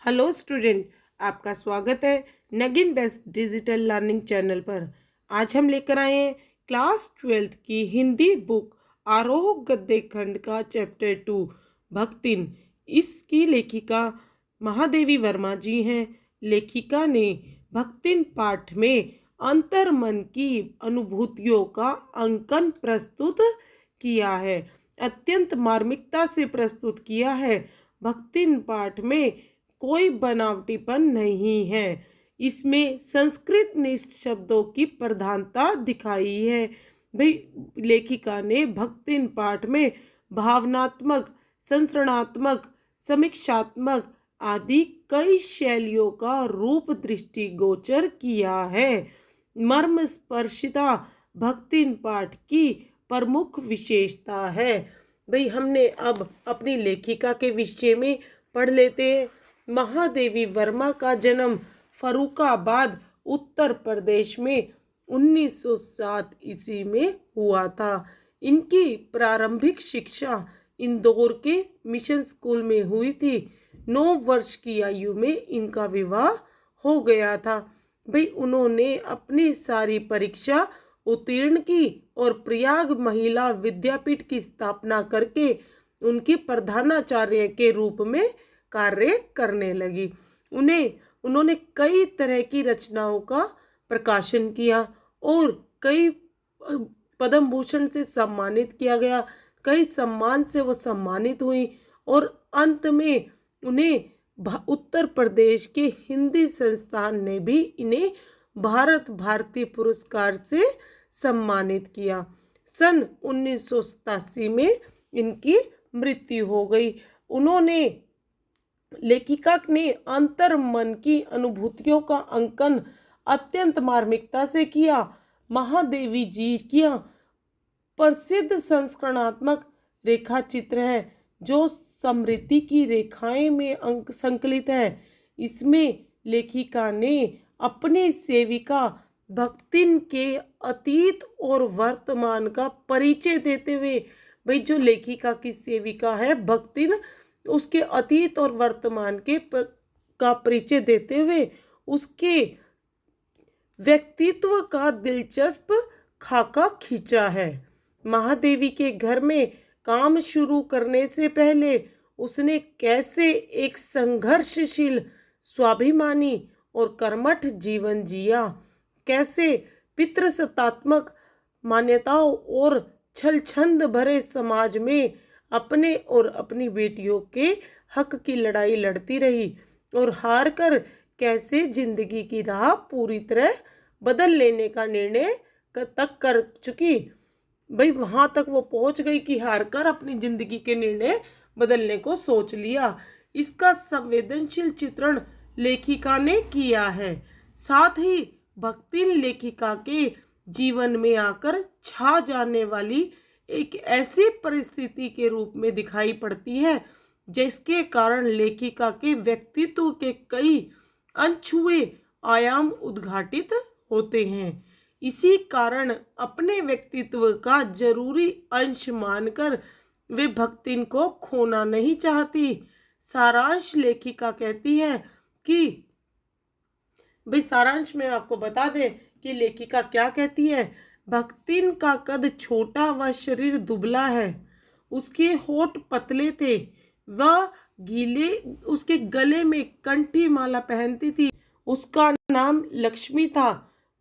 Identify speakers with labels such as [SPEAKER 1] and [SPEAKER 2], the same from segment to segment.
[SPEAKER 1] Hello student, आपका स्वागत है Nageen best digital learning channel पर। आज हम लेकर आए हैं क्लास 12th की हिंदी बुक आरोह गद्य खंड का चैप्टर 2 भक्तिन। इसकी लेखिका महादेवी वर्मा जी हैं। लेखिका ने भक्तिन पाठ में अंतर मन की अनुभूतियों का अंकन प्रस्तुत किया है, अत्यंत मार्मिकता से प्रस्तुत किया है। भक्तिन पाठ में कोई बनावटीपन नहीं है। इसमें संस्कृत निष्ठ शब्दों की प्रधानता दिखाई है। भाई, लेखिका ने भक्तिन पाठ में भावनात्मक, संस्रणात्मक, समीक्षात्मक आदि कई शैलियों का रूप दृष्टिगोचर किया है। मर्म स्पर्शिता भक्तिन पाठ की प्रमुख विशेषता है। भाई, हमने अब अपनी लेखिका के विषय में पढ़ लेते हैं। महादेवी वर्मा का जन्म फर्रुखाबाद उत्तर प्रदेश में 1907 ईस्वी में हुआ था। इनकी प्रारंभिक शिक्षा इंदौर के मिशन स्कूल में हुई थी। 9 वर्ष की आयु में इनका विवाह हो गया था। भाई, उन्होंने अपनी सारी परीक्षा उत्तीर्ण की और प्रयाग महिला विद्यापीठ की स्थापना करके उनकी प्रधानाचार्य के रूप में कार्य करने लगी। उन्होंने कई तरह की रचनाओं का प्रकाशन किया और कई पद्म भूषण से सम्मानित किया गया। कई सम्मान से वो सम्मानित हुई और अंत में उन्हें उत्तर प्रदेश के हिंदी संस्थान ने भी इन्हें भारत भारती पुरस्कार से सम्मानित किया। सन 1987 में इनकी मृत्यु हो गई। लेखिका ने अंतर मन की अनुभूतियों का अंकन अत्यंत मार्मिकता से किया। महादेवी जी की प्रसिद्ध संस्करणात्मक रेखा चित्र है जो स्मृति की रेखाएं में अंक संकलित है। इसमें लेखिका ने अपनी सेविका भक्तिन के अतीत और वर्तमान का परिचय देते हुए, भाई जो लेखिका की सेविका है भक्तिन, उसके अतीत और वर्तमान का परिचय देते हुए उसके व्यक्तित्व का दिलचस्प खाका खींचा है। महादेवी के घर में काम शुरू करने से पहले उसने कैसे एक संघर्षशील, स्वाभिमानी और कर्मठ जीवन जिया, कैसे पितृसत्तात्मक मान्यताओं और छलछंद भरे समाज में अपने और अपनी बेटियों के हक की लड़ाई लड़ती रही और हार कर कैसे जिंदगी की राह पूरी तरह बदल लेने का निर्णय तक कर चुकी। भाई, वहां तक वो पहुंच गई कि हार कर अपनी जिंदगी के निर्णय बदलने को सोच लिया। इसका संवेदनशील चित्रण लेखिका ने किया है। साथ ही भक्तिन लेखिका के जीवन में आकर छा जाने वाली एक ऐसी परिस्थिति के रूप में दिखाई पड़ती है जिसके कारण लेखिका के व्यक्तित्व के कई अनछुए आयाम उद्घाटित होते हैं। इसी कारण अपने व्यक्तित्व का जरूरी अंश मानकर वे भक्तिन को खोना नहीं चाहती। सारांश लेखिका कहती है कि, भाई सारांश में आपको बता दें कि लेखिका क्या कहती है। भक्तिन का कद छोटा व शरीर दुबला है। उसके होठ पतले थे। वह उसके गले में कंठी माला पहनती थी। उसका नाम लक्ष्मी था,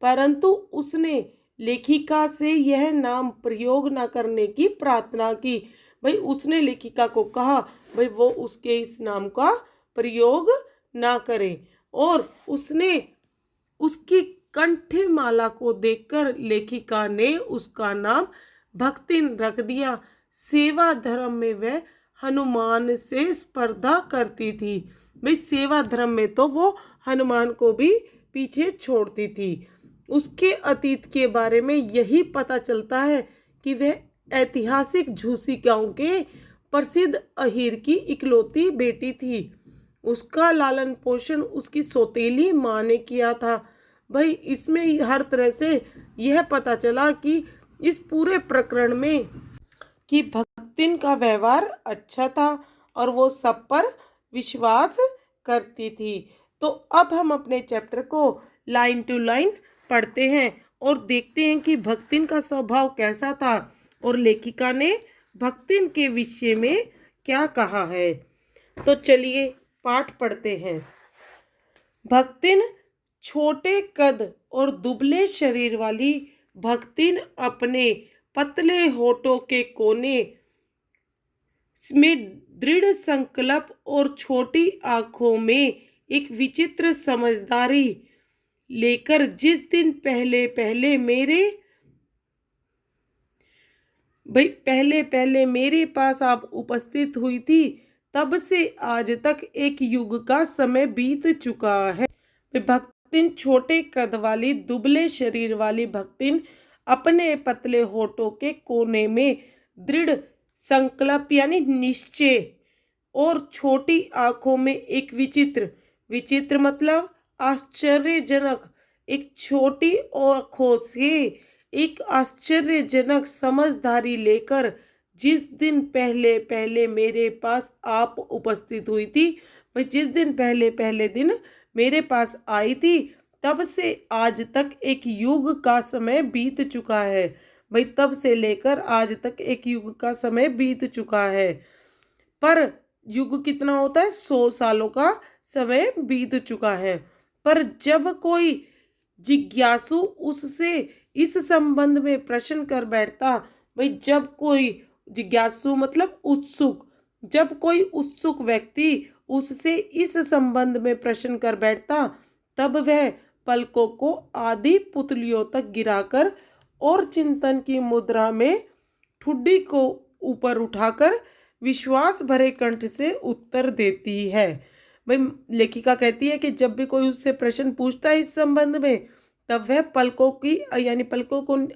[SPEAKER 1] परंतु उसने लेखिका से यह नाम प्रयोग न करने की प्रार्थना की। भाई, उसने लेखिका को कहा भाई वो उसके इस नाम का प्रयोग ना करे और उसने उसकी कंठी माला को देखकर लेखिका ने उसका नाम भक्तिन रख दिया। सेवा धर्म में वह हनुमान से स्पर्धा करती थी। भाई, सेवा धर्म में तो वो हनुमान को भी पीछे छोड़ती थी। उसके अतीत के बारे में यही पता चलता है कि वह ऐतिहासिक झूसी गांव के प्रसिद्ध अहीर की इकलौती बेटी थी। उसका लालन पोषण उसकी सौतेली माँ ने किया था। भाई, इसमें हर तरह से यह पता चला कि इस पूरे प्रकरण में कि भक्तिन का व्यवहार अच्छा था और वो सब पर विश्वास करती थी। तो अब हम अपने चैप्टर को लाइन टू लाइन पढ़ते हैं और देखते हैं कि भक्तिन का स्वभाव कैसा था और लेखिका ने भक्तिन के विषय में क्या कहा है। तो चलिए पाठ पढ़ते हैं। भक्तिन छोटे कद और दुबले शरीर वाली भक्तिन अपने पतले होठों के कोने में दृढ़ संकल्प और छोटी आंखों में एक विचित्र समझदारी लेकर जिस दिन पहले पहले मेरे पास आप उपस्थित हुई थी, तब से आज तक एक युग का समय बीत चुका है। भक्तिन छोटे कद वाली दुबले शरीर वाली भक्तिन अपने पतले होठों के कोने में दृढ़ संकल्प यानी निश्चय और छोटी आंखों में एक विचित्र मतलब आश्चर्यजनक, एक छोटी आंखों से एक आश्चर्यजनक समझदारी लेकर जिस दिन पहले मेरे पास आप उपस्थित हुई थी, मैं जिस दिन पहले दिन मेरे पास आई थी, तब से आज तक एक युग का समय बीत चुका है। भाई तब से लेकर आज तक एक युग का समय बीत चुका है। पर युग कितना होता है? 100 सालों का समय बीत चुका है। पर जब कोई जिज्ञासु उससे इस संबंध में प्रश्न कर बैठता, भाई जब कोई जिज्ञासु मतलब उत्सुक, जब कोई उत्सुक व्यक्ति उससे इस संबंध में प्रश्न कर बैठता, तब वह पलकों को आधी पुतलियों तक गिराकर और चिंतन की मुद्रा में ठुड्डी को ऊपर उठाकर विश्वास भरे कंठ से उत्तर देती है। भाई लेखिका कहती है कि जब भी कोई उससे प्रश्न पूछता है इस संबंध में, तब वह पलकों को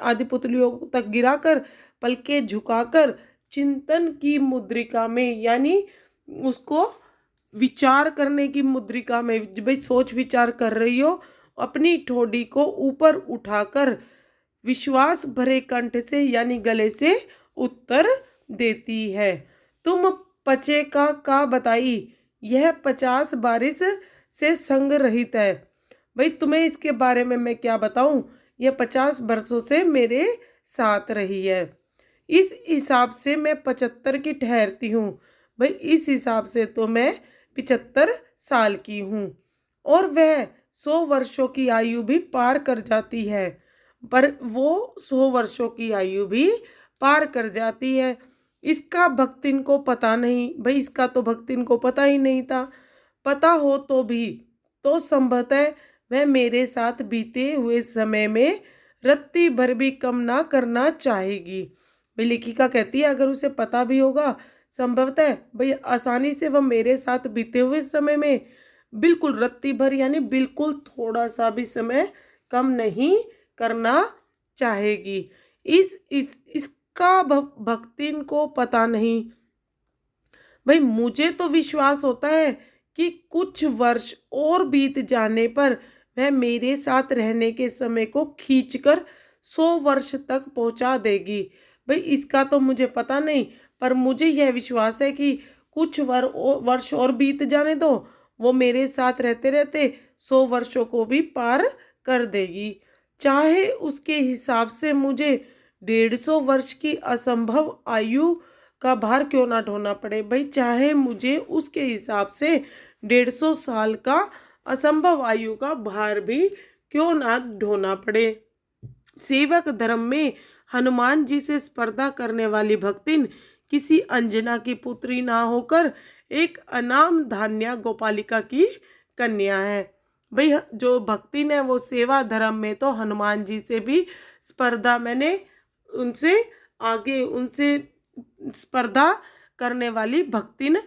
[SPEAKER 1] आधी पुतलियों तक गिराकर पलकें झुकाकर चिंतन की मुद्रिका में यानी उसको विचार करने की मुद्रिका में, भाई सोच विचार कर रही हो, अपनी ठोड़ी को ऊपर उठाकर विश्वास भरे कंठ से यानी गले से उत्तर देती है। तुम पचे का बताई, यह 50 बारिश से संग रहित है। भाई तुम्हें इसके बारे में मैं क्या बताऊं, यह 50 वर्षों से मेरे साथ रही है। इस हिसाब से मैं 75 की ठहरती हूँ। भाई इस हिसाब से तो मैं 75 साल की हूँ और वह 100 वर्षों की आयु भी पार कर जाती है। पर वो 100 वर्षों की आयु भी पार कर जाती है। इसका भक्तिन को पता नहीं। भाई इसका तो भक्तिन को पता ही नहीं था। पता हो तो भी तो संभवतः वह मेरे साथ बीते हुए समय में रत्ती भर भी कम ना करना चाहेगी। भाई लेखिका कहती है अगर उसे पता भी होगा, संभवतः भाई आसानी से वह मेरे साथ बीते हुए समय में बिल्कुल रत्ती भर यानी बिल्कुल थोड़ा सा भी समय कम नहीं करना चाहेगी। इसका भक्तिन को पता नहीं। भाई मुझे तो विश्वास होता है कि कुछ वर्ष और बीत जाने पर वह मेरे साथ रहने के समय को खींचकर 100 वर्ष तक पहुंचा देगी। भाई इसका तो मुझे पता नहीं, पर मुझे यह विश्वास है कि कुछ वर्ष और बीत जाने दो, वो मेरे साथ रहते रहते 100 वर्षों को भी पार कर देगी। चाहे उसके हिसाब से मुझे 150 वर्ष की असंभव आयु का भार क्यों ना ढोना पड़े। भाई चाहे मुझे उसके हिसाब से 150 साल का असंभव आयु का भार भी क्यों ना ढोना पड़े। सेवक धर्म में हनुमान जी से स्पर्धा करने वाली भक्तिन किसी अंजना की पुत्री ना होकर एक अनाम धान्या गोपालिका की कन्या है। भाई जो भक्तिन है वो सेवा धर्म में तो हनुमान जी से भी स्पर्धा, मैंने उनसे स्पर्धा करने वाली भक्तिन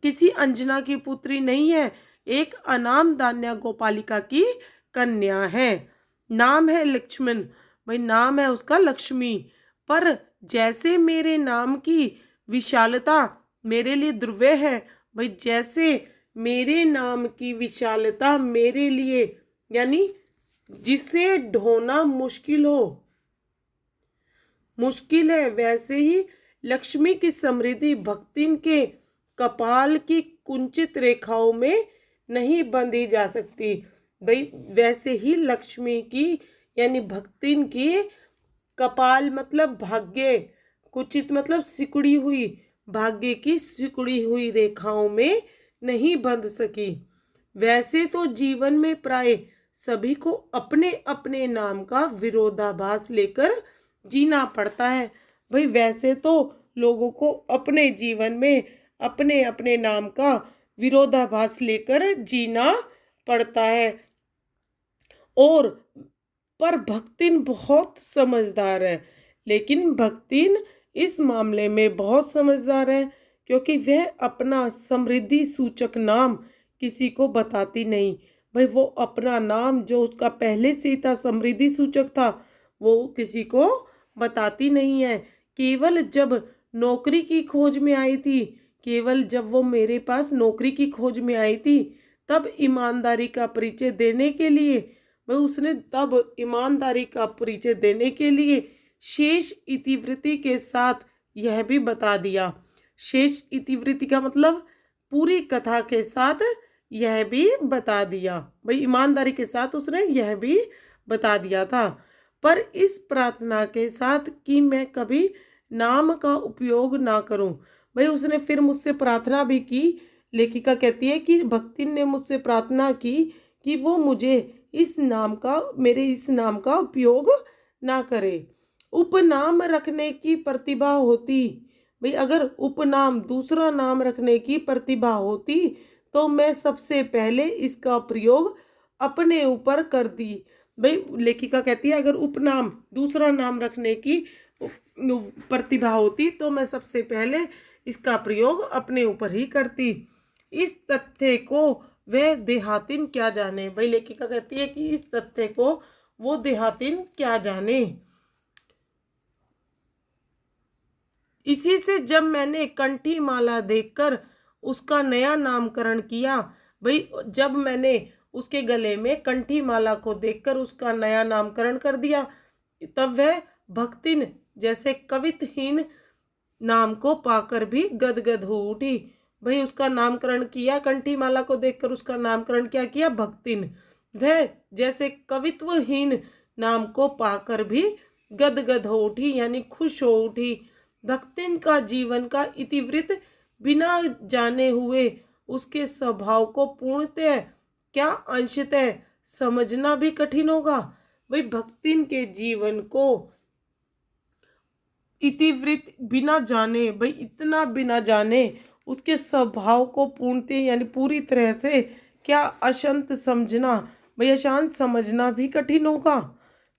[SPEAKER 1] किसी अंजना की पुत्री नहीं है, एक अनाम धान्या गोपालिका की कन्या है। नाम है लक्ष्मण, भाई नाम है उसका लक्ष्मी। पर जैसे मेरे नाम की विशालता मेरे लिए दुर्व्यय है, भाई जैसे मेरे नाम की विशालता मेरे लिए यानी जिसे ढोना मुश्किल है, वैसे ही लक्ष्मी की समृद्धि भक्तिन के कपाल की कुंचित रेखाओं में नहीं बंधी जा सकती। भाई वैसे ही लक्ष्मी की यानी भक्तिन की कपाल मतलब भाग्य, कुचित मतलब सिकुड़ी हुई, भाग्य की सिकुड़ी हुई रेखाओं में नहीं बंध सकी। वैसे तो जीवन में प्राय सभी को अपने अपने नाम का विरोधाभास लेकर जीना पड़ता है। भाई वैसे तो लोगों को अपने जीवन में अपने अपने नाम का विरोधाभास लेकर जीना पड़ता है। और पर भक्तिन बहुत समझदार है, लेकिन भक्तिन इस मामले में बहुत समझदार है, क्योंकि वह अपना समृद्धि सूचक नाम किसी को बताती नहीं। भाई वो अपना नाम जो उसका पहले से ही था समृद्धि सूचक था, वो किसी को बताती नहीं है। केवल जब नौकरी की खोज में आई थी, केवल जब वो मेरे पास नौकरी की खोज में आई थी, तब ईमानदारी का परिचय देने के लिए वह उसने तब ईमानदारी का परिचय देने के लिए शेष इतिवृत्ति के साथ यह भी बता दिया। शेष इतिवृत्ति का मतलब पूरी कथा के साथ यह भी बता दिया। भाई ईमानदारी के साथ उसने यह भी बता दिया था, पर इस प्रार्थना के साथ कि मैं कभी नाम का उपयोग ना करूं। भाई उसने फिर मुझसे प्रार्थना भी की। लेखिका कहती है कि भक्ति ने मुझसे प्रार्थना की कि वो मुझे इस नाम का मेरे इस नाम का उपयोग ना करे। उपनाम रखने की प्रतिभा होती, भाई अगर उपनाम दूसरा नाम रखने की प्रतिभा होती तो मैं सबसे पहले इसका प्रयोग अपने ऊपर कर दी। भाई लेखिका कहती है अगर उपनाम दूसरा नाम रखने की प्रतिभा होती तो मैं सबसे पहले इसका प्रयोग अपने ऊपर ही करती। इस तथ्य को वह देहातिन क्या जाने। भाई लेखिका कहती है कि इस तथ्य को वो देहातिन क्या जाने। इसी से जब मैंने कंठी माला देखकर उसका नया नामकरण किया, भाई जब मैंने उसके गले में कंठी माला को देखकर उसका नया नामकरण कर दिया, तब वह भक्तिन जैसे कवितहीन नाम को पाकर भी गदगद हो उठी। भाई उसका नामकरण किया, कंठी माला को देखकर उसका नामकरण क्या किया, भक्तिन। वह जैसे कवित्वहीन नाम को पाकर भी गदगद हो उठी यानी खुश हो उठी। भक्तिन का जीवन का इतिवृत्त बिना जाने हुए उसके स्वभाव को पूर्णतः क्या अंशतः समझना भी कठिन होगा। भाई भक्तिन के जीवन को इतिवृत्त बिना जाने, भाई इतना बिना जाने उसके स्वभाव को पूर्णतः यानी पूरी तरह से क्या अशांत समझना, भाई अशांत समझना भी कठिन होगा।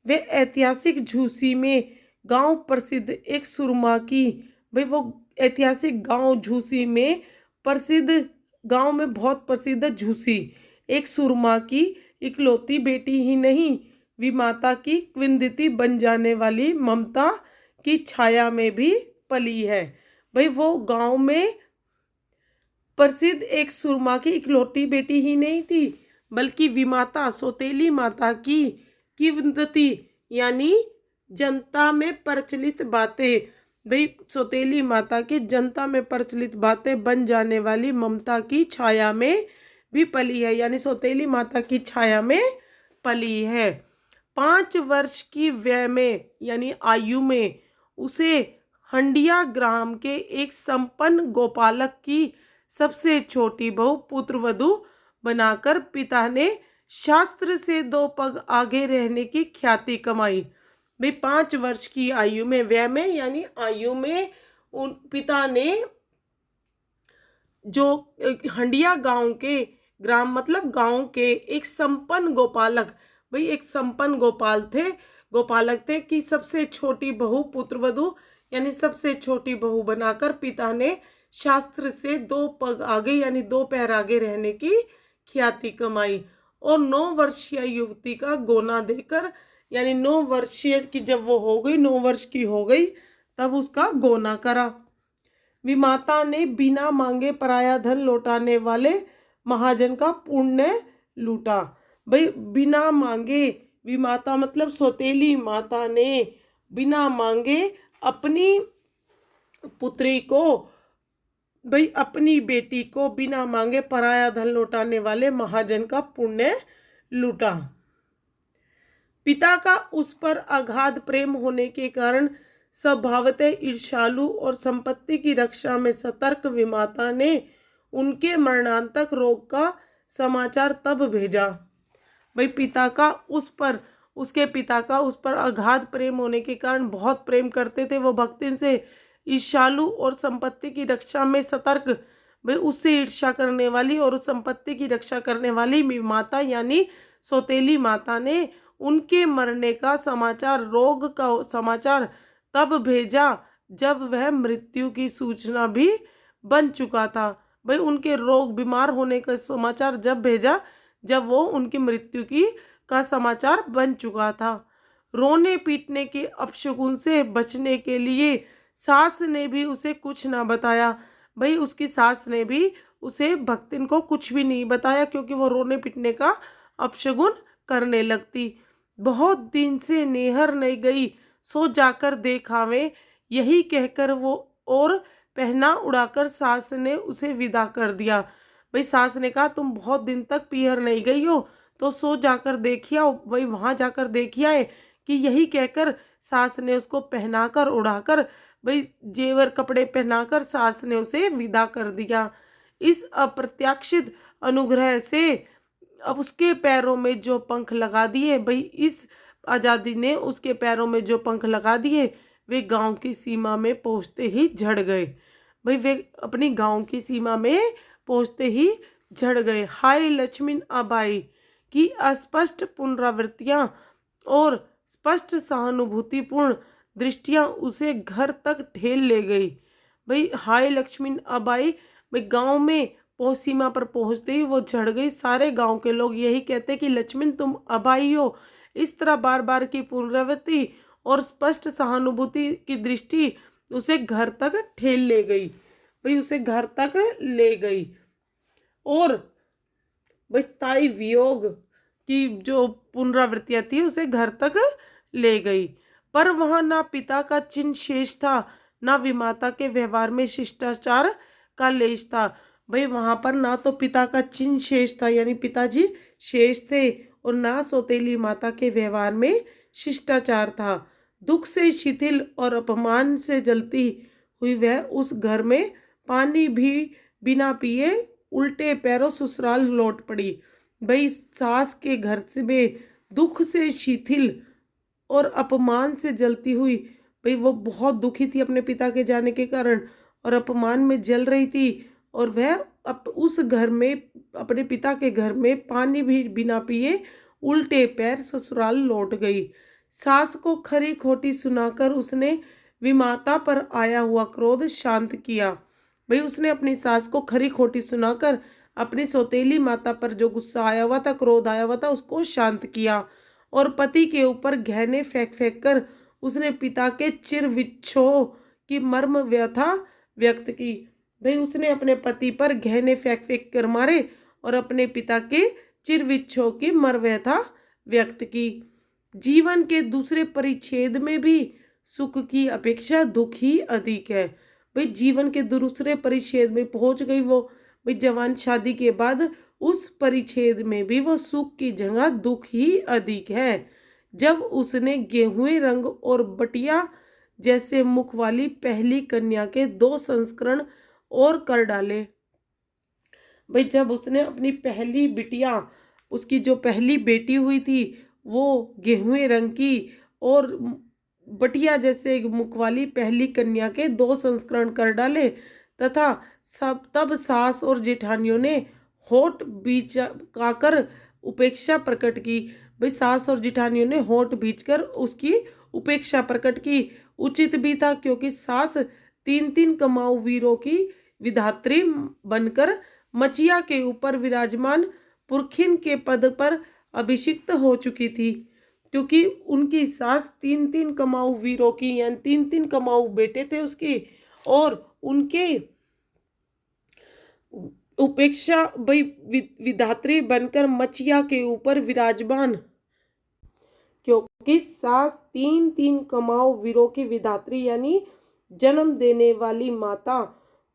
[SPEAKER 1] वे ऐतिहासिक झूसी में गांव प्रसिद्ध एक सुरमा की, भाई वो ऐतिहासिक गांव झूसी में प्रसिद्ध, गांव में बहुत प्रसिद्ध झूसी एक सुरमा की इकलौती बेटी ही नहीं, विमाता की क्विंदिती बन जाने वाली ममता की छाया में भी पली है। भाई वो गांव में प्रसिद्ध एक सुरमा की इकलौती बेटी ही नहीं थी, बल्कि विमाता सौतेली माता की किंवदंती यानी जनता में प्रचलित बातें, भाई सौतेली माता की जनता में प्रचलित बातें बन जाने वाली ममता की छाया में भी पली है, यानी सौतेली माता की छाया में पली है। 5 वर्ष की वय में यानी आयु में उसे हंडिया ग्राम के एक संपन्न गोपालक की सबसे छोटी बहू पुत्रवधू बनाकर पिता ने शास्त्र से 2 पग आगे रहने की ख्याति कमाई। भाई 5 वर्ष की आयु में, व्यय में यानी आयु में, उन पिता ने जो हंडिया गांव के, ग्राम मतलब गांव के एक संपन्न गोपालक, भाई एक संपन्न गोपालक थे कि सबसे छोटी बहू पुत्रवधू यानी सबसे छोटी बहू बनाकर पिता ने शास्त्र से 2 पग आगे यानी 2 पैर आगे रहने की ख्याति कमाई। और 9 वर्षीय युवती का गोना देकर यानी 9 वर्षीय की जब वो हो गई, 9 वर्ष की हो गई, तब उसका गोना करा। विमाता ने बिना मांगे पराया धन लौटाने वाले महाजन का पुण्य लूटा। भाई बिना मांगे, विमाता मतलब सौतेली माता ने बिना मांगे अपनी पुत्री को भाई अपनी बेटी को बिना मांगे पराया धन लौटाने वाले महाजन का पुण्य लूटा। पिता का उस पर अगाध प्रेम होने के कारण स्वभावतः ईर्ष्यालु और संपत्ति की रक्षा में सतर्क विमाता ने उनके मरणांतक रोग का समाचार तब भेजा। भाई पिता का उस पर अगाध प्रेम होने के कारण, बहुत प्रेम करते थे वो भक्तिन से, ईर्ष्यालु और संपत्ति की रक्षा में सतर्क, भाई उससे ईर्ष्या करने वाली और उस संपत्ति की रक्षा करने वाली माता यानी सौतेली माता ने उनके मरने का समाचार, रोग का समाचार तब भेजा जब वह मृत्यु की सूचना भी बन चुका था। भाई उनके रोग, बीमार होने का समाचार जब भेजा जब वो उनकी मृत्यु की का समाचार बन चुका था। रोने पीटने के अपशगुन से बचने के लिए सास ने भी उसे कुछ ना बताया। भाई उसकी सास ने भी उसे भक्तिन को कुछ भी नहीं बताया, क्योंकि वो रोने पीटने का अपशगुन करने लगती। बहुत दिन से नेहर नहीं गई, सो जाकर देखावे, यही कहकर वो और पहना उड़ाकर सास ने उसे विदा कर दिया। भाई सास ने कहा तुम बहुत दिन तक पीहर नहीं गई हो, तो सो जाकर देखिया, वही वहां जाकर देखिया है कि यही कहकर सास ने उसको पहनाकर उड़ाकर, भाई जेवर कपड़े पहनाकर सास ने उसे विदा कर दिया। इस अप्रत्याशित अनुग्रह से अब उसके पैरों में जो पंख लगा दिए, भाई इस आज़ादी ने उसके पैरों में जो पंख लगा दिए, वे गांव की सीमा में पहुंचते ही झड़ गए। भाई वे अपनी गांव की सीमा में पहुंचते ही झड़ गए। हाय लक्ष्मण अबाई की अस्पष्ट पुनरावृत्तियां और स्पष्ट सहानुभूतिपूर्ण दृष्टियां उसे घर तक ढेल ले गई। भाई हाय लक्ष्मण अबाई, भाई गांव में सीमा पर पहुंचते ही वो झड़ गई। सारे गांव के लोग यही कहते कि लक्ष्मण तुम अबाई हो। इस तरह बार बार की पुनरावृत्ति और स्पष्ट सहानुभूति की दृष्टि उसे घर तक ठेल ले गई। भाई उसे घर तक ले गई और स्थायी वियोग की जो पुनरावृत्तियां थी उसे घर तक ले गई। पर वहां ना पिता का चिन्ह शेष था, ना विमाता के व्यवहार में शिष्टाचार का लेश था। भाई वहां पर ना तो पिता का चिन्ह शेष था यानी पिताजी शेष थे, और ना सौतेली माता के व्यवहार में शिष्टाचार था। दुख से शिथिल और अपमान से जलती हुई वह उस घर में पानी भी बिना पिए उल्टे पैरों ससुराल लौट पड़ी। भाई सास के घर से वे दुख से शिथिल और अपमान से जलती हुई, भाई वो बहुत दुखी थी अपने पिता के जाने के कारण और अपमान में जल रही थी, और वह उस घर में, अपने पिता के घर में पानी भी बिना पिए उल्टे पैर ससुराल लौट गई। सास को खरी खोटी सुनाकर उसने विमाता पर आया हुआ क्रोध शांत किया। भाई उसने अपनी सास को खरी खोटी सुनाकर अपनी सौतेली माता पर जो गुस्सा आया हुआ था, क्रोध आया हुआ था, उसको शांत किया और पति के ऊपर गहने फेंक फेंक कर उसने पिता के चिर विच्छोह की मर्म व्यथा व्यक्त की। भाई उसने अपने पति पर गहने फेंक फेंक कर मारे और अपने पिता के चिर विच्छोह की मर्म व्यथा व्यक्त की। जीवन के दूसरे परिच्छेद में भी सुख की अपेक्षा दुख ही अधिक है। भाई जीवन के दूसरे परिच्छेद में पहुंच गई वो, भाई जवान शादी के बाद उस परिच्छेद में भी वो सुख की जगह दुख ही अधिक है। जब उसने गेहुए रंग और बटिया जैसे मुख वाली पहली कन्या के 2 संस्करण और कर डाले। भाई जब उसने अपनी पहली बिटिया, उसकी जो पहली बेटी हुई थी वो गेहुए रंग की और बटिया जैसे मुख वाली पहली कन्या के 2 संस्करण कर डाले, तथा तब सास और जेठानियों ने होठ बीचकाकर उपेक्षा प्रकट की। भाई सास और जेठानियों ने होठ बीचकर उसकी उपेक्षा प्रकट की। उचित भी था, क्योंकि सास 3 कमाऊ वीरों की विधात्री बनकर मचिया के ऊपर विराजमान पुरखिन के पद पर अभिषिक्त हो चुकी थी। क्योंकि उनकी सास 3 कमाऊ वीरों की यानी 3 कमाऊ बेटे थे उसकी, और उनके उपेक्षा भाई विधात्री बनकर मचिया के ऊपर विराजमान, क्योंकि सास 3 कमाऊ वीरों की विधात्री यानी जन्म देने वाली माता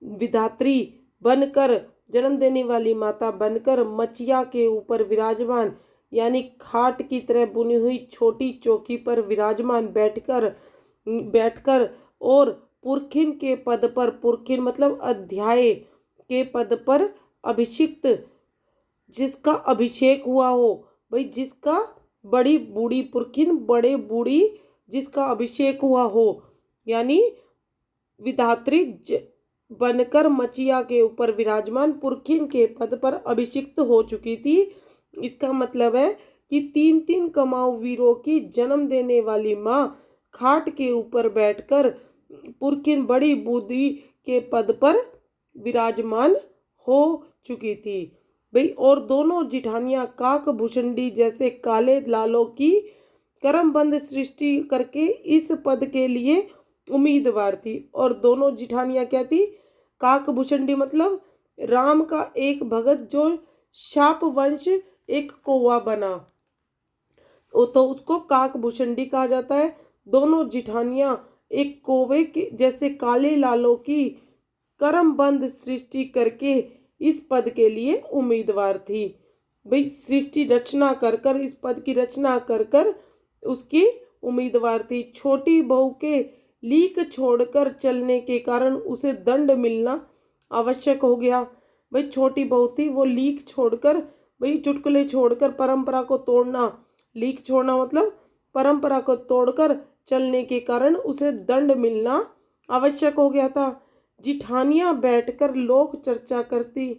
[SPEAKER 1] विधात्री बनकर, जन्म देने वाली माता बनकर मचिया के ऊपर विराजमान, यानी खाट की तरह बुनी हुई छोटी चौकी पर विराजमान बैठकर और पुरखिन के पद पर, पुरखिन मतलब अध्याय के पद पर अभिषिक्त, जिसका अभिषेक हुआ हो, भाई जिसका बड़ी बूढ़ी पुरखिन, बड़े बूढ़ी जिसका अभिषेक हुआ हो, यानी विधात्री बनकर मचिया के ऊपर विराजमान पुरखिन के पद पर अभिषिक्त हो चुकी थी। इसका मतलब है कि 3-3 कमाऊ वीरों की जन्म देने वाली माँ खाट के ऊपर बैठकर पुरखिन बड़ी बूढ़ी के पद पर विराजमान हो चुकी थी भाई। और दोनों जिठानियां काक भूषणी जैसे काले लालों की करमबंद सृष्टि करके इस पद के लिए उम्मीदवार थी। और दोनों जिठानियां क्या थी? काक भूषणी मतलब राम का एक भगत जो शाप वंश एक कौवा बना, तो उसको काक भूषणी कहा जाता है। दोनों जिठानियां एक कौवे के जैसे काले लालों की करमबंद सृष्टि करके इस पद के लिए उम्मीदवार थी भाई। सृष्टि रचना कर कर, इस पद की रचना कर कर उसकी उम्मीदवार थी। छोटी बहू के लीक छोड़कर चलने के कारण उसे दंड मिलना आवश्यक हो गया भाई। छोटी बहू थी, वो लीक छोड़कर भाई, चुटकुले छोड़कर परंपरा को तोड़ना, लीक छोड़ना मतलब परंपरा को तोड़कर चलने के कारण उसे दंड मिलना आवश्यक हो गया था। जिठानियां बैठकर लोक चर्चा करती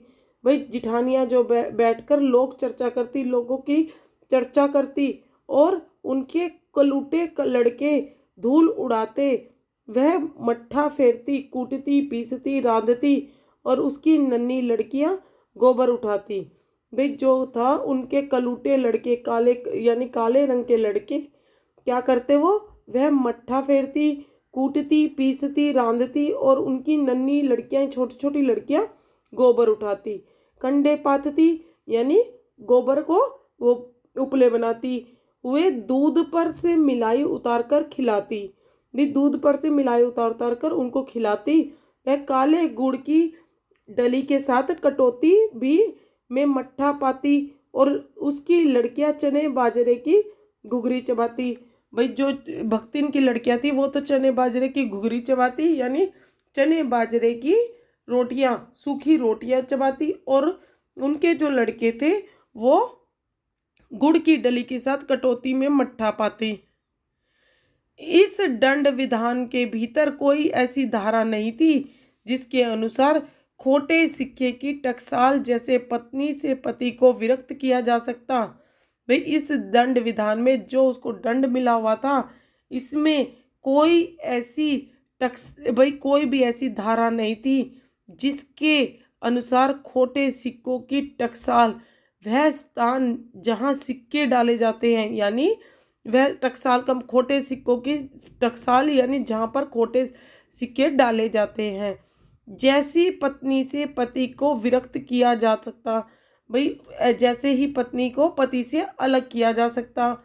[SPEAKER 1] भाई, जिठानियां जो बैठकर लोक चर्चा करती, लोगों की चर्चा करती और उनके कलूटे लड़के धूल उड़ाते, वह मट्ठा फेरती, कूटती, पीसती, रांधती और उसकी नन्ही लड़कियां गोबर उठाती भाई। जो था उनके कलूटे लड़के, काले यानी काले रंग के लड़के क्या करते? वह मट्ठा फेरती, कूटती, पीसती, रांधती और उनकी नन्ही लड़कियां, छोटी छोटी लड़कियां गोबर उठाती। कंडे पाथती यानी गोबर को वो उपले बनाती। वे दूध पर से मिलाई उतारकर खिलाती, दूध पर से मिलाई उतार कर उनको खिलाती। वह काले गुड़ की डली के साथ कटोती भी में मट्ठा पाती और उसकी लड़कियां चने बाजरे की घुघरी चबाती भाई। जो भक्तिन की लड़कियां थी वो तो चने बाजरे की घुघरी चबाती, यानी चने बाजरे की रोटियां, सूखी रोटियां चबाती, और उनके जो लड़के थे वो गुड़ की डली के साथ कटोती में मट्ठा पाते। इस दंड विधान के भीतर कोई ऐसी धारा नहीं थी जिसके अनुसार खोटे सिक्के की टकसाल जैसे पत्नी से पति को विरक्त किया जा सकता भाई। इस दंड विधान में जो उसको दंड मिला हुआ था, इसमें कोई ऐसी कोई भी ऐसी धारा नहीं थी जिसके अनुसार खोटे सिक्कों की टकसाल, वह स्थान जहां सिक्के डाले जाते हैं, यानी वह टकसाल कम खोटे सिक्कों की टकसाल, यानी जहां पर खोटे सिक्के डाले जाते हैं, जैसी पत्नी से पति को विरक्त किया जा सकता भाई। जैसे ही पत्नी को पति से अलग किया जा सकता।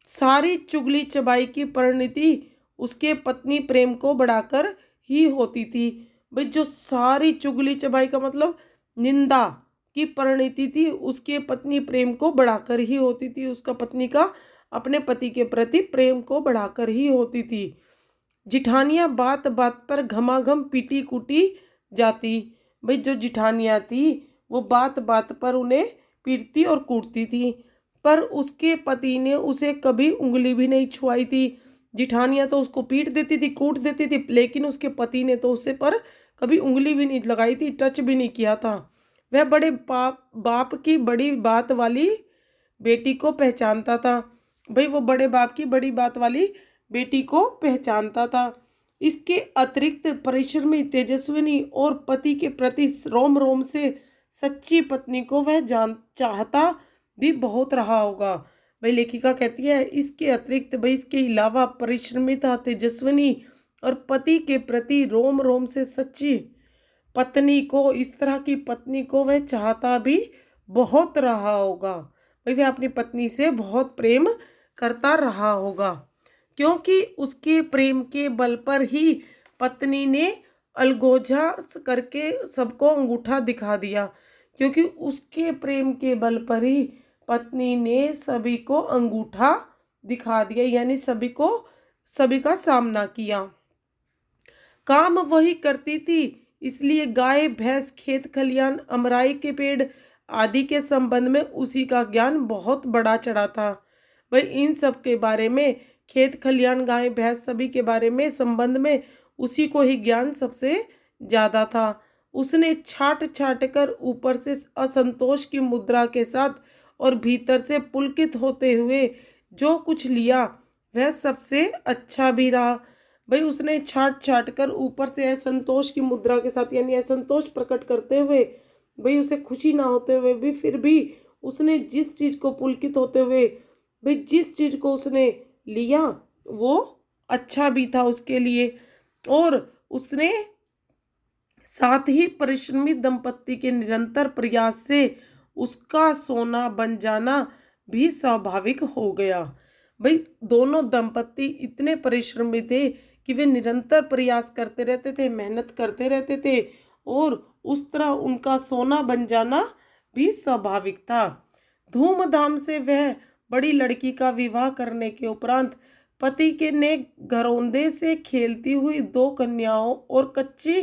[SPEAKER 1] सारी चुगली चबाई की परिणति उसके पत्नी प्रेम को बढ़ाकर ही होती थी भाई। जो सारी चुगली चबाई का मतलब निंदा की परिणति थी, उसके पत्नी प्रेम को बढ़ाकर ही होती थी। उसका पत्नी का अपने पति के प्रति प्रेम को बढ़ाकर ही होती थी। जिठानियां बात बात पर घमाघम पीटी कूटी जाती भाई। जो जिठानियां थी वो बात बात पर उन्हें पीटती और कूटती थी, पर उसके पति ने उसे कभी उंगली भी नहीं छुआई थी। जिठानियां तो उसको पीट देती थी, कूट देती थी, लेकिन उसके पति ने तो उसे पर कभी उंगली भी नहीं लगाई थी, टच भी नहीं किया था। वह बड़े बाप की बड़ी बात वाली बेटी को पहचानता था भाई। वो बड़े बाप की बड़ी बात वाली बेटी को पहचानता था। इसके अतिरिक्त परिश्रमी, तेजस्विनी और पति के प्रति रोम रोम से सच्ची पत्नी को वह चाहता भी बहुत रहा होगा भाई। लेखिका कहती है इसके अतिरिक्त भाई, इसके अलावा परिश्रमिता, तेजस्विनी और पति के प्रति रोम रोम से सच्ची पत्नी को, इस तरह की पत्नी को वह चाहता भी बहुत रहा होगा भाई। वह अपनी पत्नी से बहुत प्रेम करता रहा होगा, क्योंकि उसके प्रेम के बल पर ही पत्नी ने अलगोजा करके सबको अंगूठा दिखा दिया, क्योंकि उसके प्रेम के बल पर ही पत्नी ने सभी को अंगूठा दिखा दिया, यानी सभी का सामना किया। काम वही करती थी, इसलिए गाय भैंस खेत खलियान अमराई के पेड़ आदि के संबंध में उसी का ज्ञान बहुत बड़ा चढ़ा था। भाई इन सब के बारे में, खेत खलियान गाय भैंस सभी के बारे में संबंध में उसी को ही ज्ञान सबसे ज्यादा था। उसने छाट छाट कर ऊपर से असंतोष की मुद्रा के साथ और भीतर से पुलकित होते हुए जो कुछ लिया वह सबसे अच्छा भी रहा। भाई उसने छाट छाट कर ऊपर से असंतोष की मुद्रा के साथ, यानी असंतोष प्रकट करते हुए, भाई उसे खुशी ना होते हुए भी, फिर भी उसने जिस चीज को पुलकित होते हुए, भाई जिस चीज को उसने लिया वो अच्छा भी था उसके लिए। और उसने साथ ही परिश्रमी दंपत्ति के निरंतर प्रयास से उसका सोना बन जाना भी स्वाभाविक हो गया। भाई दोनों दंपत्ति इतने परिश्रमी थे कि वे निरंतर प्रयास करते रहते थे, मेहनत करते रहते थे, और उस तरह उनका सोना बन जाना भी स्वाभाविक था। धूमधाम से वह बड़ी लड़की का विवाह करने के उपरांत पति के ने घरौंदे से खेलती हुई 2 कन्याओं और कच्ची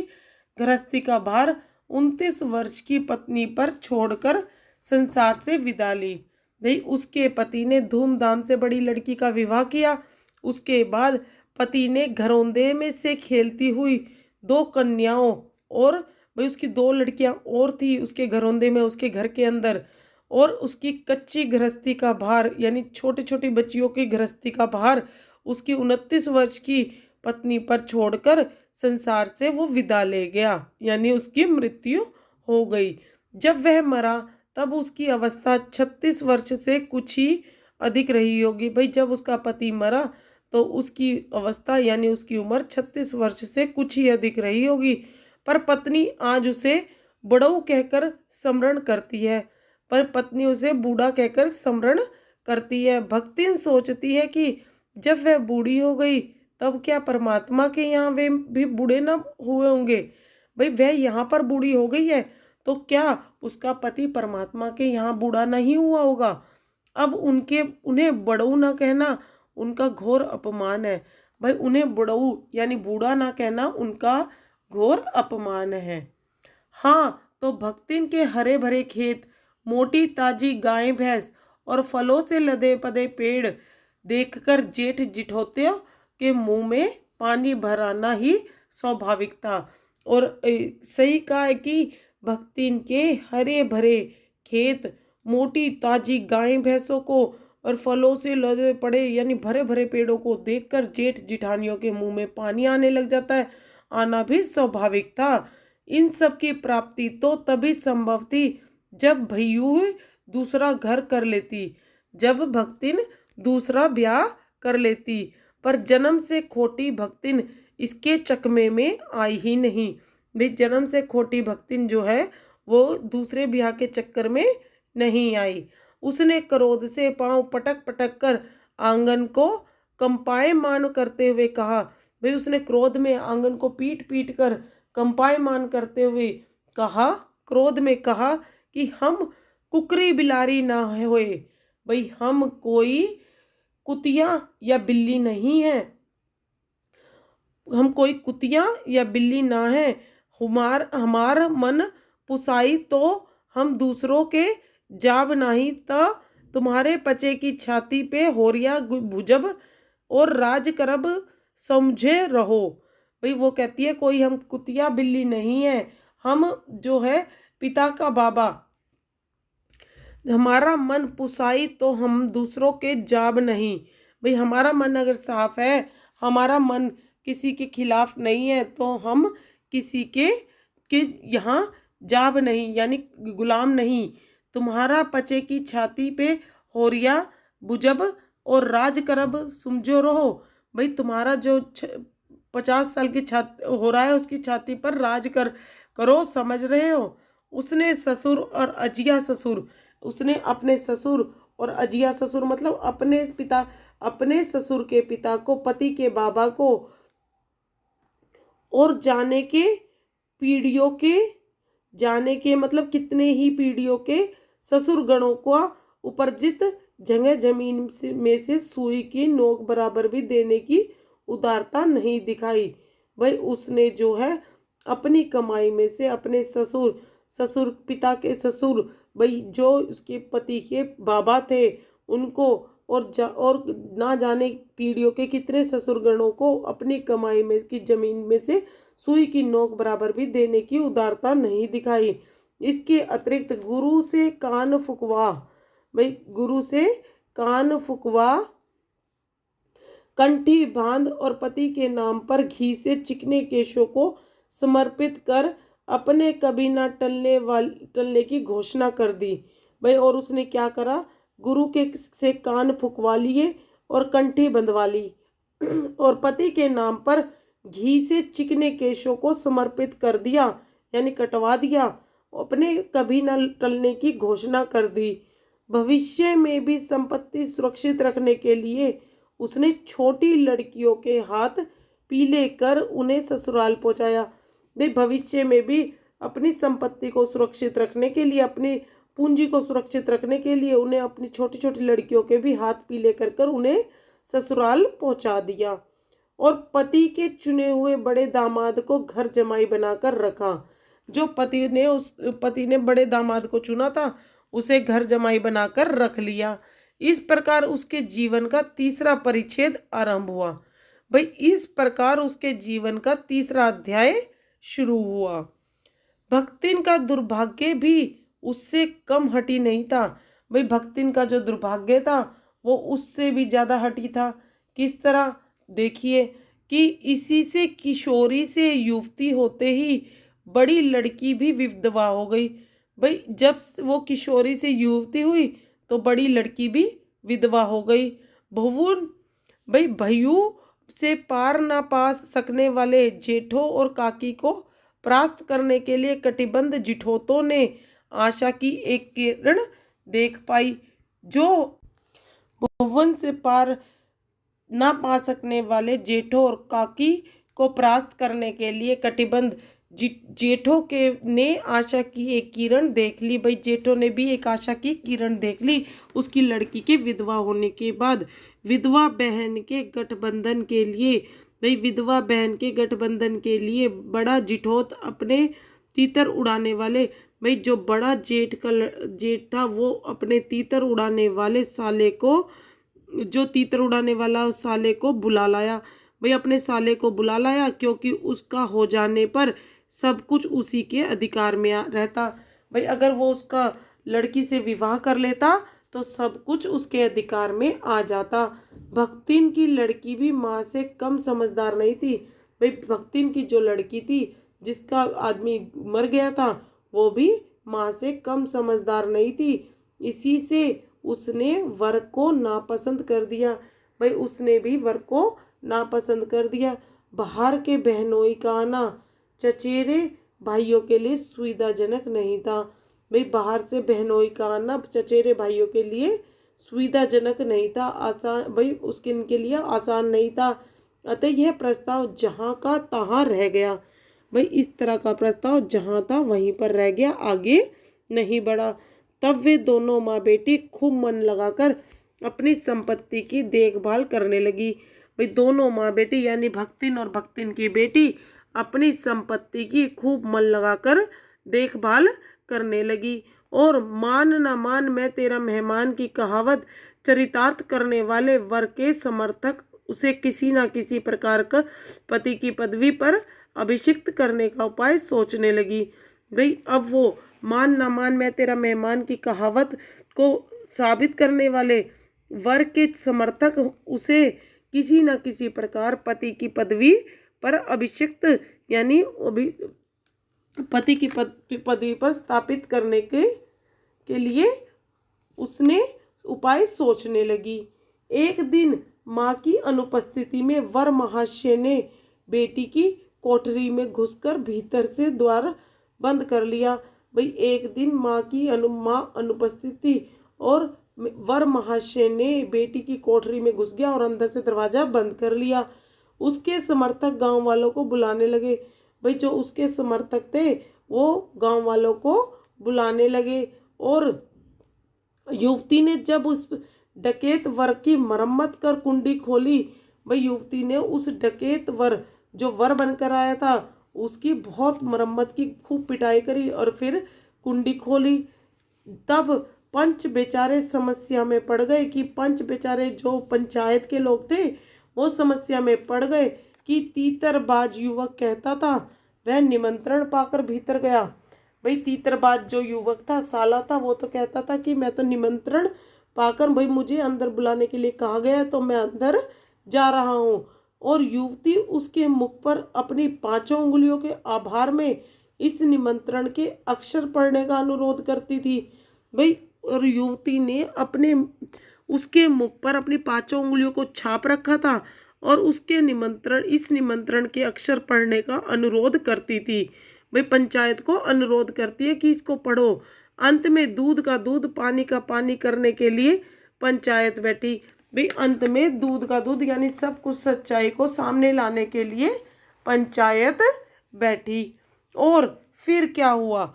[SPEAKER 1] गृहस्थी का भार 29 वर्ष की पत्नी पर छोड़कर संसार से विदा ली। भाई उसके पति ने धूमधाम से बड़ी लड़की का विवाह किया, उसके बाद पति ने घरौंदे में से खेलती हुई 2 कन्याओं, और भाई उसकी 2 लड़कियां और थी उसके घरौंदे में, उसके घर के अंदर, और उसकी कच्ची गृहस्थी का भार, यानी छोटी छोटी बच्चियों की गृहस्थी का भार उसकी 29 वर्ष की पत्नी पर छोड़कर संसार से वो विदा ले गया, यानी उसकी मृत्यु हो गई। जब वह मरा तब उसकी अवस्था 36 वर्ष से कुछ ही अधिक रही होगी। भाई जब उसका पति मरा तो उसकी अवस्था, यानी उसकी उम्र 36 वर्ष से कुछ ही अधिक रही होगी। पर पत्नी आज उसे बड़ऊ कहकर स्मरण करती है, पर पत्नी उसे बूढ़ा कहकर स्मरण करती है। भक्तिन सोचती है कि जब वह बूढ़ी हो गई तब क्या परमात्मा के यहाँ वे भी बूढ़े न हुए होंगे। भाई वह यहाँ पर बूढ़ी हो गई है तो क्या उसका पति परमात्मा के यहाँ बूढ़ा नहीं हुआ होगा। अब उन्हें बड़ऊ ना कहना उनका घोर अपमान है। भाई उन्हें बड़ऊ यानी बूढ़ा ना कहना उनका घोर अपमान है। हाँ, तो भक्तिन के हरे भरे खेत, मोटी ताजी गाय भैंस और फलों से लदे पदे पेड़ देखकर जेठ जिठौतियों के मुंह में पानी भराना ही स्वाभाविक था। और सही कहा है कि भक्तिन के हरे भरे खेत, मोटी ताजी गाय भैंसों को और फलों से लदे पड़े यानी भरे भरे पेड़ों को देखकर जेठ जिठानियों के मुंह में पानी आने लग जाता है, आना भी स्वाभाविक था। इन सब की प्राप्ति तो तभी संभव थी जब भैयू दूसरा घर कर लेती, जब भक्तिन दूसरा ब्याह कर लेती। पर जन्म से खोटी भक्तिन इसके चकमे में आई ही नहीं। भाई जन्म से खोटी भक्तिन जो है वो दूसरे ब्याह के चक्कर में नहीं आई। उसने क्रोध से पांव पटक पटक कर आंगन को कंपायमान करते हुए कहा। भाई उसने क्रोध में आंगन को पीट पीट कर कंपायमान करते हुए कहा, क्रोध में कहा कि हम कुकरी बिलारी ना होए। भाई हम कोई कुतिया या बिल्ली नहीं है, हम कोई कुतिया या बिल्ली ना है। हमार मन पुसाई तो हम दूसरों के जाब नहीं, तो तुम्हारे पचे की छाती पे होरिया भुजब और राज करब समझे रहो। भाई वो कहती है कोई हम कुतिया बिल्ली नहीं है, हम जो है पिता का बाबा, हमारा मन पुसाई तो हम दूसरों के जाब नहीं। भाई हमारा मन अगर साफ है, हमारा मन किसी के खिलाफ नहीं है, तो हम किसी के यहाँ जाब नहीं यानी गुलाम नहीं। तुम्हारा पचे की छाती पे होरिया बुजब और राज करब समझो रहो। भाई तुम्हारा जो 50 साल की छाती हो रहा है उसकी छाती पर राज करो, समझ रहे हो। उसने ससुर और अजिया ससुर, उसने अपने ससुर और अजिया ससुर मतलब अपने ससुर के पिता को, पति के बाबा को और जाने के मतलब कितने ही पीढ़ियों के ससुर गणों को उपर्जित जगह जमीन में से सुई की नोक बराबर भी देने की उदारता नहीं दिखाई। भाई उसने जो है अपनी कमाई में से अपने ससुर पिता के ससुर, भाई जो उसके पति के बाबा थे उनको, और ना जाने पीढ़ियों के कितने ससुरगणों को अपनी कमाई में की जमीन में से सुई की नोक बराबर भी देने की उदारता नहीं दिखाई। इसके अतिरिक्त गुरु से कान फुकवा, कंठी बांध और पति के नाम पर घी से चिकने केशों को समर्पित कर अपने कभी न टलने की घोषणा कर दी। भाई और उसने क्या करा, गुरु के से कान फुकवा लिए और कंठी बंधवा ली और पति के नाम पर घी से चिकने केशों को समर्पित कर दिया, यानी कटवा दिया, अपने कभी न टलने की घोषणा कर दी। भविष्य में भी संपत्ति सुरक्षित रखने के लिए उसने छोटी लड़कियों के हाथ पीले कर उन्हें ससुराल पहुंचाया। भाई भविष्य में भी अपनी संपत्ति को सुरक्षित रखने के लिए, अपनी पूंजी को सुरक्षित रखने के लिए उन्हें अपनी छोटी छोटी लड़कियों के भी हाथ पीले कर कर उन्हें ससुराल पहुंचा दिया। और पति के चुने हुए बड़े दामाद को घर जमाई बनाकर रखा। जो पति ने बड़े दामाद को चुना था उसे घर जमाई बनाकर रख लिया। इस प्रकार उसके जीवन का तीसरा परिच्छेद आरंभ हुआ। भाई इस प्रकार उसके जीवन का तीसरा अध्याय शुरू हुआ। भक्तिन का दुर्भाग्य भी उससे कम हटी नहीं था। भाई भक्तिन का जो दुर्भाग्य था वो उससे भी ज्यादा हटी था। किस तरह, देखिए कि इसी से किशोरी से युवती होते ही बड़ी लड़की भी विधवा हो गई। भाई जब वो किशोरी से युवती हुई तो बड़ी लड़की भी विधवा हो गई। भय्यू से पार ना पा सकने वाले जेठों और काकी को परास्त करने के लिए कटिबद्ध जिठोतों ने आशा की एक किरण देख पाई। जो भुवन से पार ना पा सकने वाले जेठों और काकी को परास्त करने के लिए कटिबद्ध जेठों के ने आशा की एक किरण देख ली। भाई जेठों ने भी एक आशा की किरण देख ली उसकी लड़की के विधवा होने के बाद। विधवा बहन के गठबंधन के लिए बड़ा जिठोत अपने तीतर उड़ाने वाले, भाई जो बड़ा जेठ था वो अपने तीतर उड़ाने वाला साले को बुला लाया। भाई अपने साले को बुला लाया क्योंकि उसका हो जाने पर सब कुछ उसी के अधिकार में रहता। भाई अगर वो उसका लड़की से विवाह कर लेता तो सब कुछ उसके अधिकार में आ जाता। भक्तिन की लड़की भी माँ से कम समझदार नहीं थी। भाई भक्तिन की जो लड़की थी जिसका आदमी मर गया था वो भी माँ से कम समझदार नहीं थी। इसी से उसने वर को नापसंद कर दिया। भाई उसने भी वर को नापसंद कर दिया। बाहर के बहनोई का आना चचेरे भाइयों के लिए सुविधाजनक नहीं था। भाई बाहर से बहनोई का आना चचेरे भाइयों के लिए सुविधाजनक नहीं था, आसान, भाई उसके इनके लिए आसान नहीं था। अतः यह प्रस्ताव जहाँ का तहाँ रह गया। भाई इस तरह का प्रस्ताव जहाँ था वहीं पर रह गया, आगे नहीं बढ़ा। तब वे दोनों माँ बेटी खूब मन लगाकर अपनी संपत्ति की देखभाल करने लगी। भाई दोनों माँ बेटी यानी भक्तिन और भक्तिन की बेटी अपनी संपत्ति की खूब मन लगाकर देखभाल करने लगी। और मान न मान मैं तेरा मेहमान की कहावत चरितार्थ करने वाले वर के समर्थक उसे किसी न किसी प्रकार का पति की पदवी पर अभिषिक्त करने का उपाय सोचने लगी। भाई अब वो मान न मान मैं तेरा मेहमान की कहावत को साबित करने वाले वर के समर्थक उसे किसी न किसी प्रकार पति की पदवी पर अभिषिक्त यानी पति की पदवी पर स्थापित करने के लिए उसने उपाय सोचने लगी। एक दिन माँ की अनुपस्थिति में वर महाशय ने बेटी की कोठरी में घुसकर भीतर से द्वार बंद कर लिया। भाई एक दिन माँ अनुपस्थिति और वर महाशय ने बेटी की कोठरी में घुस गया और अंदर से दरवाजा बंद कर लिया। उसके समर्थक गांव वालों को बुलाने लगे। भाई जो उसके समर्थक थे वो गांव वालों को बुलाने लगे। और युवती ने जब उस डकैत वर की मरम्मत कर कुंडी खोली, भाई युवती ने उस डकैत वर जो वर बनकर आया था उसकी बहुत मरम्मत की, खूब पिटाई करी और फिर कुंडी खोली। तब पंच बेचारे समस्या में पड़ गए कि पंच बेचारे जो पंचायत के लोग थे वो समस्या में पड़ गए कि तीतरबाज युवक कहता था वह निमंत्रण पाकर भीतर गया। भाई तीतरबाज जो युवक था, साला था, वो तो कहता था कि मैं तो निमंत्रण पाकर, भाई मुझे अंदर बुलाने के लिए कहा गया तो मैं अंदर जा रहा हूँ। और युवती उसके मुख पर अपनी 5 उंगलियों के आभार में इस निमंत्रण के अक्षर पढ़ने का अनुरोध करती थी। भाई और युवती ने अपने उसके मुख पर अपनी 5 उंगलियों को छाप रखा था और उसके इस निमंत्रण के अक्षर पढ़ने का अनुरोध करती थी। भाई पंचायत को अनुरोध करती है कि इसको पढ़ो। अंत में दूध का दूध पानी का पानी करने के लिए पंचायत बैठी। भाई अंत में दूध का दूध यानी सब कुछ सच्चाई को सामने लाने के लिए पंचायत बैठी। और फिर क्या हुआ,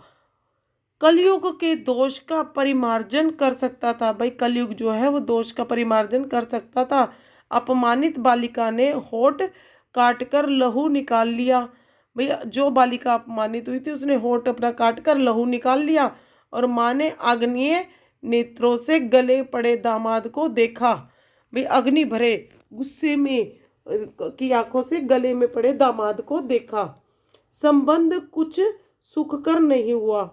[SPEAKER 1] कलयुग के दोष का परिमार्जन कर सकता था। भाई कलयुग जो है वो दोष का परिमार्जन कर सकता था। अपमानित बालिका ने होठ काट कर लहू निकाल लिया। भाई जो बालिका अपमानित हुई थी उसने होठ अपना काट कर लहू निकाल लिया और माँ ने आग्नेय नेत्रों से गले पड़े दामाद को देखा। भाई अग्नि भरे गुस्से में की आंखों से गले में पड़े दामाद को देखा। संबंध कुछ सुखकर नहीं हुआ।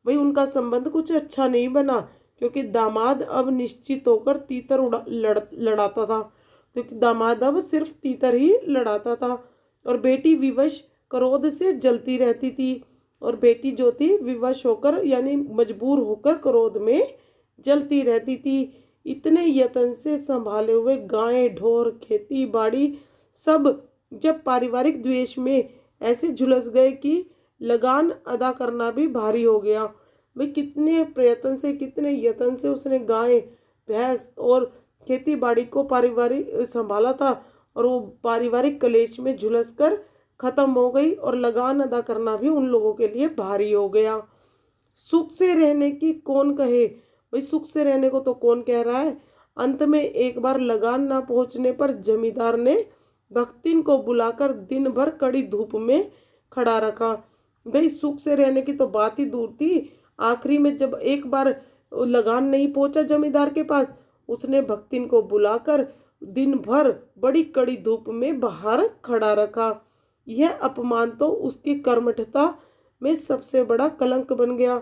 [SPEAKER 1] भाई उनका संबंध कुछ अच्छा नहीं बना क्योंकि दामाद अब निश्चित होकर तीतर लड़ाता था, क्योंकि दामाद अब सिर्फ तीतर ही लड़ाता था। और बेटी विवश क्रोध से जलती रहती थी। और बेटी जो थी विवश होकर यानी मजबूर होकर क्रोध में जलती रहती थी। इतने यत्न से संभाले हुए गाय ढोर खेती बाड़ी सब जब पारिवारिक द्वेष में ऐसे झुलस गए कि लगान अदा करना भी भारी हो गया। भाई कितने प्रयत्न से, कितने यत्न से उसने गाय भैंस और खेती बाड़ी को पारिवारिक संभाला था और वो पारिवारिक कलेश में झुलस कर खत्म हो गई और लगान अदा करना भी उन लोगों के लिए भारी हो गया। सुख से रहने की कौन कहे, भाई सुख से रहने को तो कौन कह रहा है। अंत में एक बार लगान ना पहुंचने पर जमींदार ने भक्तिन को बुलाकर दिन भर कड़ी धूप में खड़ा रखा। भाई सुख से रहने की तो बात ही दूर थी, आखिरी में जब एक बार लगान नहीं पहुंचा जमींदार के पास, उसने भक्तिन को बुलाकर दिन भर बड़ी कड़ी धूप में बाहर खड़ा रखा। यह अपमान तो उसकी कर्मठता में सबसे बड़ा कलंक बन गया।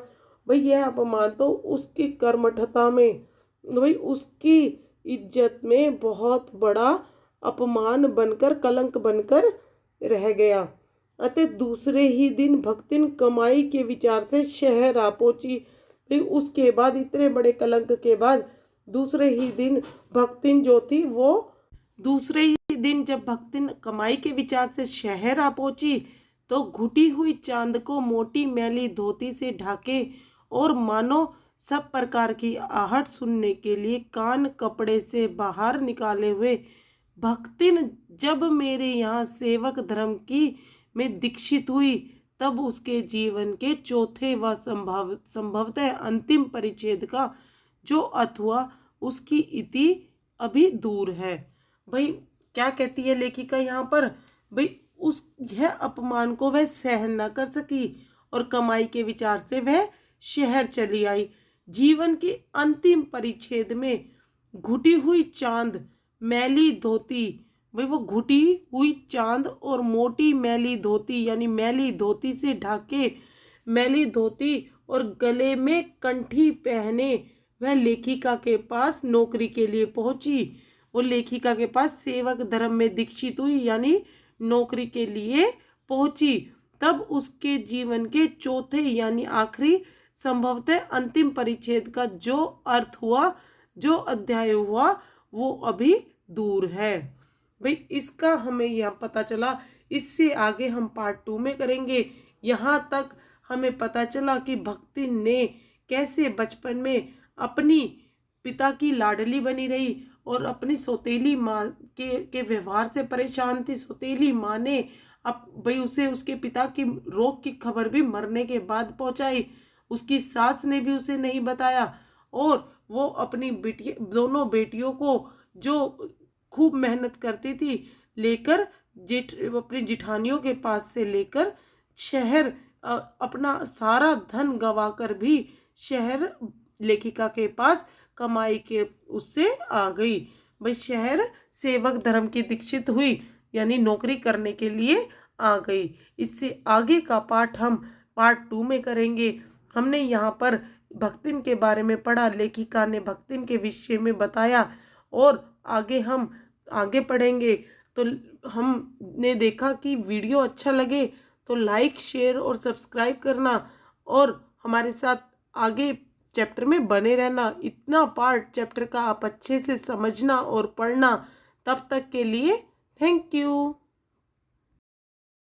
[SPEAKER 1] भाई यह अपमान तो उसकी कर्मठता में, भाई उसकी इज्जत में बहुत बड़ा अपमान बनकर, कलंक बनकर रह गया। अतः दूसरे ही दिन भक्तिन कमाई के विचार से शहर आ पहुंची। फिर उसके बाद इतने बड़े कलंक के बाद दूसरे ही दिन भक्तिन जो थी वो दूसरे ही दिन जब भक्तिन कमाई के विचार से शहर आ पहुंची तो घुटी हुई चांद को मोटी मैली धोती से ढाके और मानो सब प्रकार की आहट सुनने के लिए कान कपड़े से बाहर निकाले हुए भक्तिन जब मेरे यहाँ सेवक धर्म की में दीक्षित हुई तब उसके जीवन के चौथे व संभवतः अंतिम परिच्छेद का जो अर्थ हुआ उसकी इति अभी दूर है। भाई क्या कहती है लेखिका यहाँ पर, भाई उस यह अपमान को वह सहन न कर सकी और कमाई के विचार से वह शहर चली आई। जीवन के अंतिम परिच्छेद में घुटी हुई चांद मैली धोती, भाई वो घुटी हुई चांद और मोटी मैली धोती यानी मैली धोती से ढाके मैली धोती और गले में कंठी पहने वह लेखिका के पास नौकरी के लिए पहुंची। वो लेखिका के पास सेवक धर्म में दीक्षित हुई यानी नौकरी के लिए पहुंची। तब उसके जीवन के चौथे यानी आखिरी संभवतः अंतिम परिच्छेद का जो अर्थ हुआ, जो अध्याय हुआ, वो अभी दूर है। भाई इसका हमें यह पता चला। इससे आगे हम पार्ट 2 में करेंगे। यहाँ तक हमें पता चला कि भक्ति ने कैसे बचपन में अपनी पिता की लाडली बनी रही और अपनी सौतेली माँ के व्यवहार से परेशान थी। सौतेली माँ ने अब भाई उसे उसके पिता की रोग की खबर भी मरने के बाद पहुंचाई। उसकी सास ने भी उसे नहीं बताया और वो अपनी बेटी दोनों बेटियों को जो खूब मेहनत करती थी लेकर अपनी जिठानियों के पास से लेकर शहर अपना सारा धन गवाकर भी शहर लेखिका के पास कमाई के उससे आ गई। भाई शहर सेवक धर्म की दीक्षित हुई यानी नौकरी करने के लिए आ गई। इससे आगे का पाठ हम पार्ट 2 में करेंगे। हमने यहाँ पर भक्तिन के बारे में पढ़ा, लेखिका ने भक्तिन के विषय में बताया और आगे हम आगे पढ़ेंगे। तो हमने देखा कि वीडियो अच्छा लगे तो लाइक शेयर और सब्सक्राइब करना और हमारे साथ आगे चैप्टर में बने रहना। इतना पार्ट चैप्टर का आप अच्छे से समझना और पढ़ना। तब तक के लिए थैंक यू।